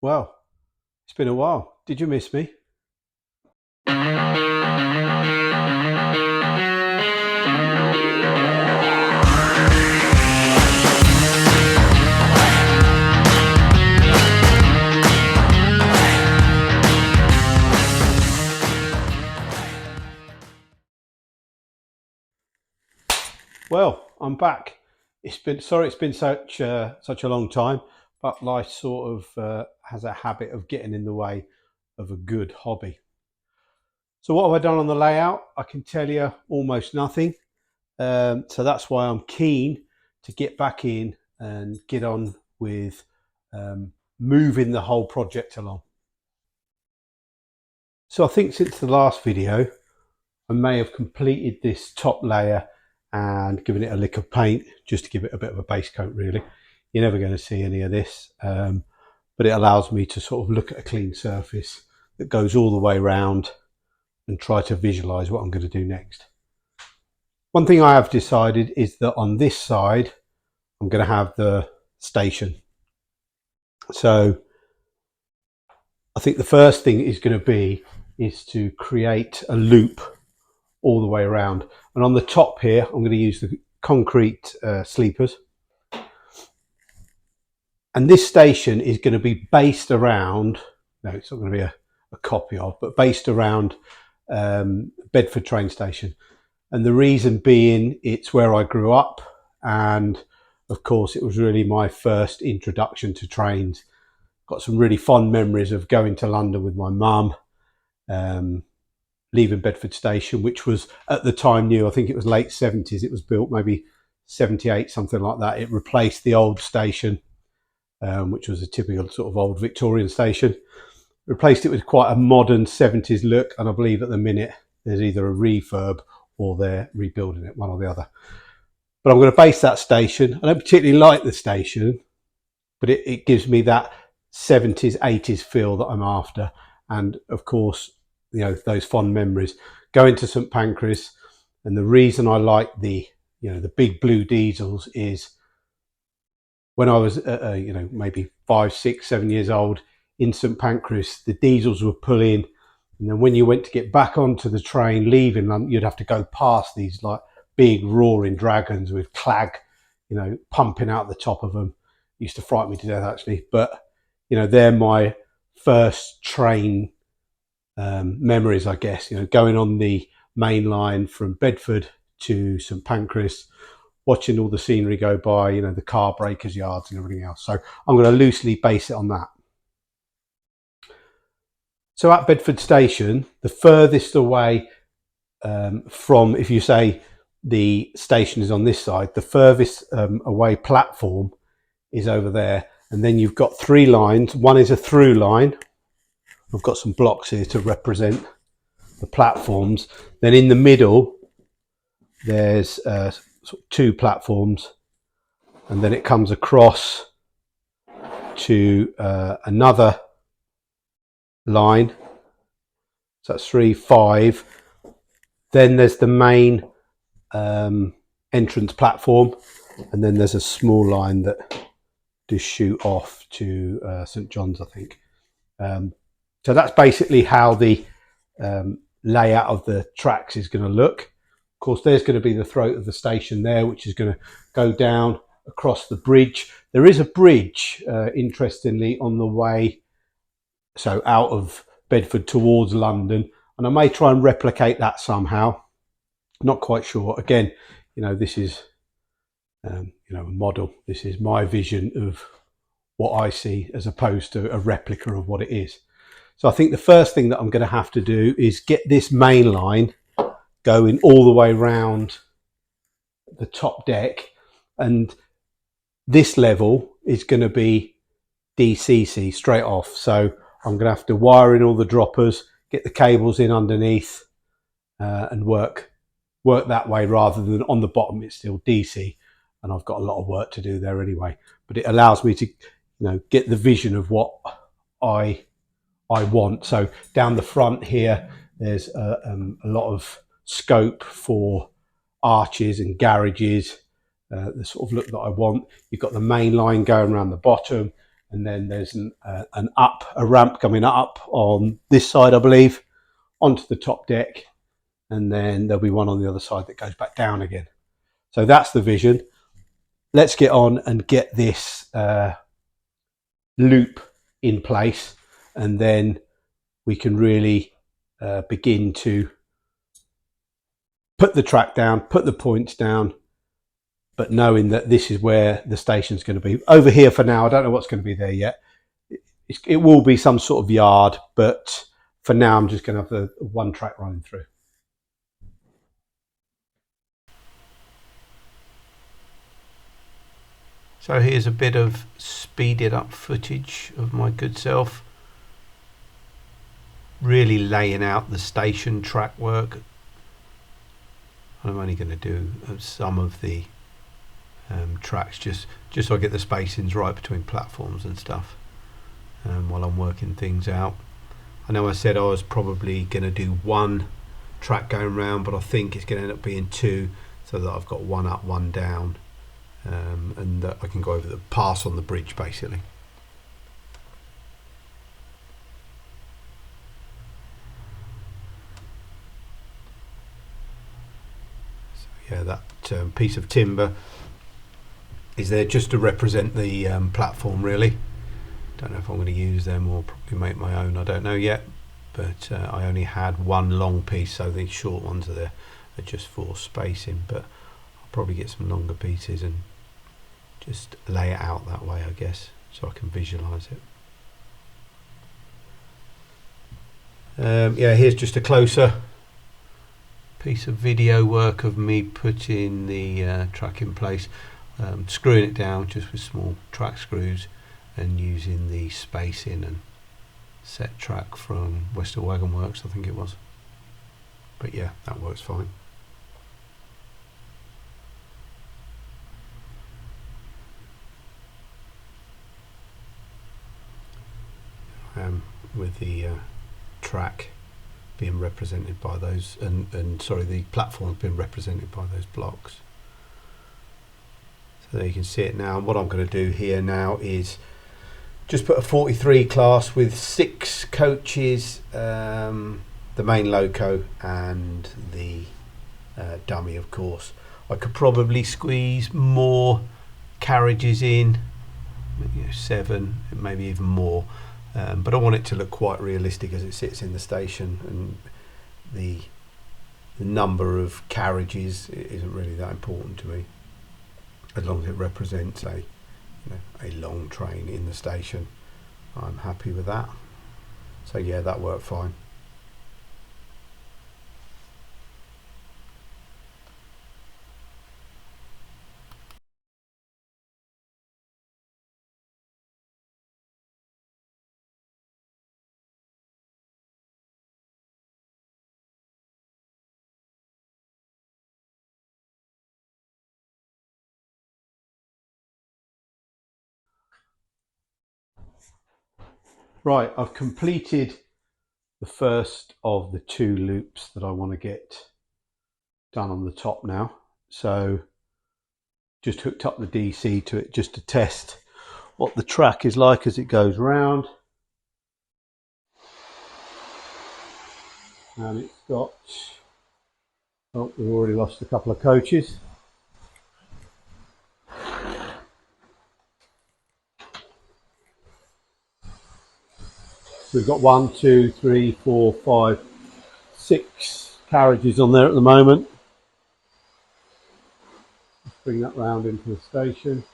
Well, it's been a while. Did you miss me? Well, I'm back. It's been such a long time, but life sort of has a habit of getting in the way of a good hobby. So what have I done on the layout? I can tell you almost nothing. So that's why I'm keen to get back in and get on with um, moving the whole project along. So I think since the last video, I may have completed this top layer and given it a lick of paint just to give it a bit of a base coat really. You're never going to see any of this, but it allows me to sort of look at a clean surface that goes all the way around and try to visualize what I'm going to do next. One thing I have decided is that on this side, I'm going to have the station. So I think the first thing is going to be is to create a loop all the way around. And on the top here, I'm going to use the concrete sleepers. And this station is going to be based around, no, it's not going to be a copy of, but based around Bedford train station. And the reason being, it's where I grew up. And of course, it was really my first introduction to trains. Got some really fond memories of going to London with my mum, leaving Bedford Station, which was at the time new. I think it was late 70s. It was built maybe 78, something like that. It replaced the old station, which was a typical sort of old Victorian station. Replaced it with quite a modern 70s look. And I believe at the minute there's either a refurb or they're rebuilding it, one or the other. But I'm going to base that station. I don't particularly like the station, but it gives me that 70s, 80s feel that I'm after. And of course, you know, those fond memories going to St Pancras. And the reason I like the big blue diesels is when I was maybe 5, 6, 7 years old in St Pancras, the diesels would pull in, and then when you went to get back onto the train leaving London, you'd have to go past these like big roaring dragons with clag, pumping out the top of them. It used to frighten me to death actually, but they're my first train memories, I guess. Going on the main line from Bedford to St Pancras, watching all the scenery go by, the car breakers yards and everything else. So I'm going to loosely base it on that. So at Bedford Station, the furthest away from, if you say the station is on this side, the furthest away platform is over there. And then you've got 3 lines. One is a through line. I've got some blocks here to represent the platforms. Then in the middle, there's sort of 2 platforms. And then it comes across to another line. So that's 3, 5. Then there's the main entrance platform. And then there's a small line that does shoot off to St John's, I think. So that's basically how the layout of the tracks is going to look. Of course, there's going to be the throat of the station there, which is going to go down across the bridge. There is a bridge, interestingly, on the way, so out of Bedford towards London, and I may try and replicate that somehow. Not quite sure. Again, this is a model. This is my vision of what I see as opposed to a replica of what it is. So I think the first thing that I'm going to have to do is get this main line going all the way around the top deck, and this level is going to be DCC straight off. So I'm going to have to wire in all the droppers, get the cables in underneath, and work that way rather than on the bottom it's still DC. And I've got a lot of work to do there anyway. But it allows me to, get the vision of what I want. So down the front here, there's a lot of scope for arches and garages, the sort of look that I want. You've got the main line going around the bottom. and then there's a ramp coming up on this side, I believe, onto the top deck, and then there'll be one on the other side that goes back down again. So that's the vision. Let's get on and get this loop in place, and then we can really begin to put the track down, put the points down, but knowing that this is where the station's going to be. Over here for now, I don't know what's going to be there yet. It will be some sort of yard, but for now I'm just going to have the one track running through. So here's a bit of speeded up footage of my good self, really laying out the station track work. I'm only going to do some of the tracks just so I get the spacings right between platforms and stuff while I'm working things out. I know I said I was probably going to do one track going round, but I think it's going to end up being two, so that I've got one up, one down, and that I can go over the pass on the bridge basically. So yeah, that piece of timber is there just to represent the platform really. Don't know if I'm going to use them or probably make my own, I don't know yet, but I only had one long piece, so the short ones are just for spacing, but I'll probably get some longer pieces and just lay it out that way, I guess, so I can visualize it. Yeah, here's just a closer piece of video work of me putting the track in place, screwing it down just with small track screws and using the spacing and set track from Western Wagon Works, I think it was. But yeah, that works fine. With the track being represented by those, and sorry, the platform's been represented by those blocks. So there you can see it now. And what I'm going to do here now is just put a 43 class with 6 coaches, the main loco and the dummy, of course. I could probably squeeze more carriages in, 7, maybe even more, but I want it to look quite realistic as it sits in the station, and the number of carriages isn't really that important to me, as long as it represents a long train in the station. I'm happy with that. So yeah, that worked fine. Right, I've completed the first of the 2 loops that I want to get done on the top now. So just hooked up the DC to it just to test what the track is like as it goes round. And it's got, oh, we've already lost a couple of coaches. We've got 1, 2, 3, 4, 5, 6 carriages on there at the moment. Let's bring that round into the station.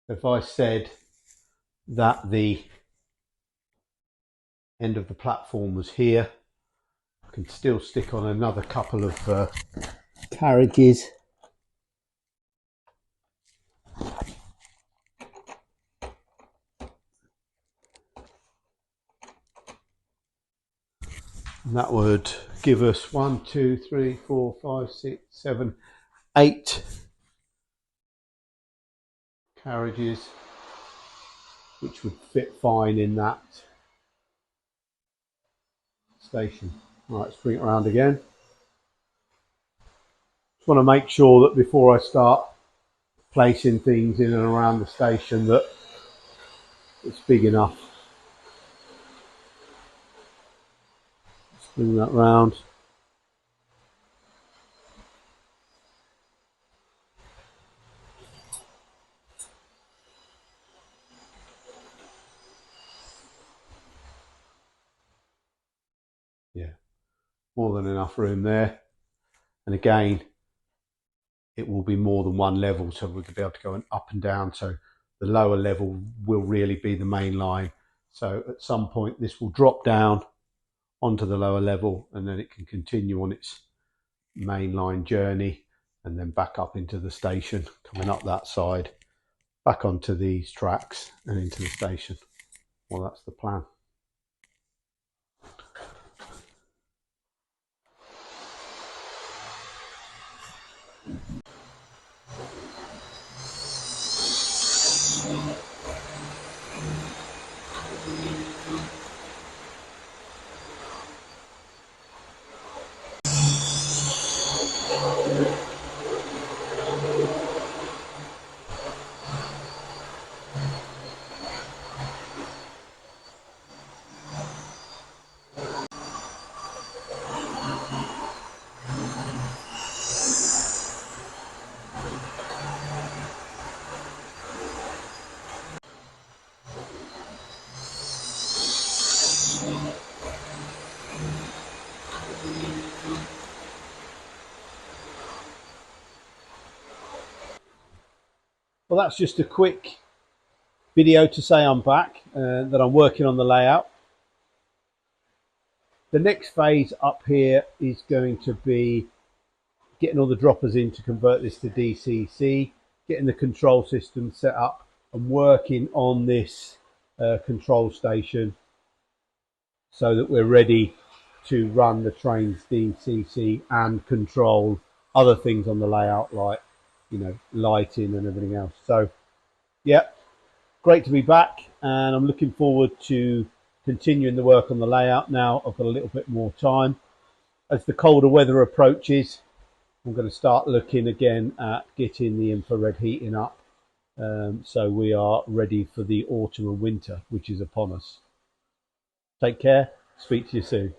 If I said that the end of the platform was here, I can still stick on another couple of carriages. And that would give us 1, 2, 3, 4, 5, 6, 7, 8 carriages, which would fit fine in that station. Right, let's bring it around again. Just want to make sure that before I start placing things in and around the station that it's big enough. Let's bring that round. Yeah, more than enough room there. And again, it will be more than one level, so we'll be able to go up and down. So the lower level will really be the main line. So at some point this will drop down onto the lower level, and then it can continue on its main line journey and then back up into the station, coming up that side, back onto these tracks and into the station. Well, that's the plan. Well, that's just a quick video to say I'm back, that I'm working on the layout. The next phase up here is going to be getting all the droppers in to convert this to DCC, getting the control system set up and working on this control station so that we're ready to run the trains DCC and control other things on the layout, like, you know, lighting and everything else. So yeah, great to be back, and I'm looking forward to continuing the work on the layout now. I've got a little bit more time. As the colder weather approaches, I'm going to start looking again at getting the infrared heating up, so we are ready for the autumn and winter, which is upon us. Take care. Speak to you soon.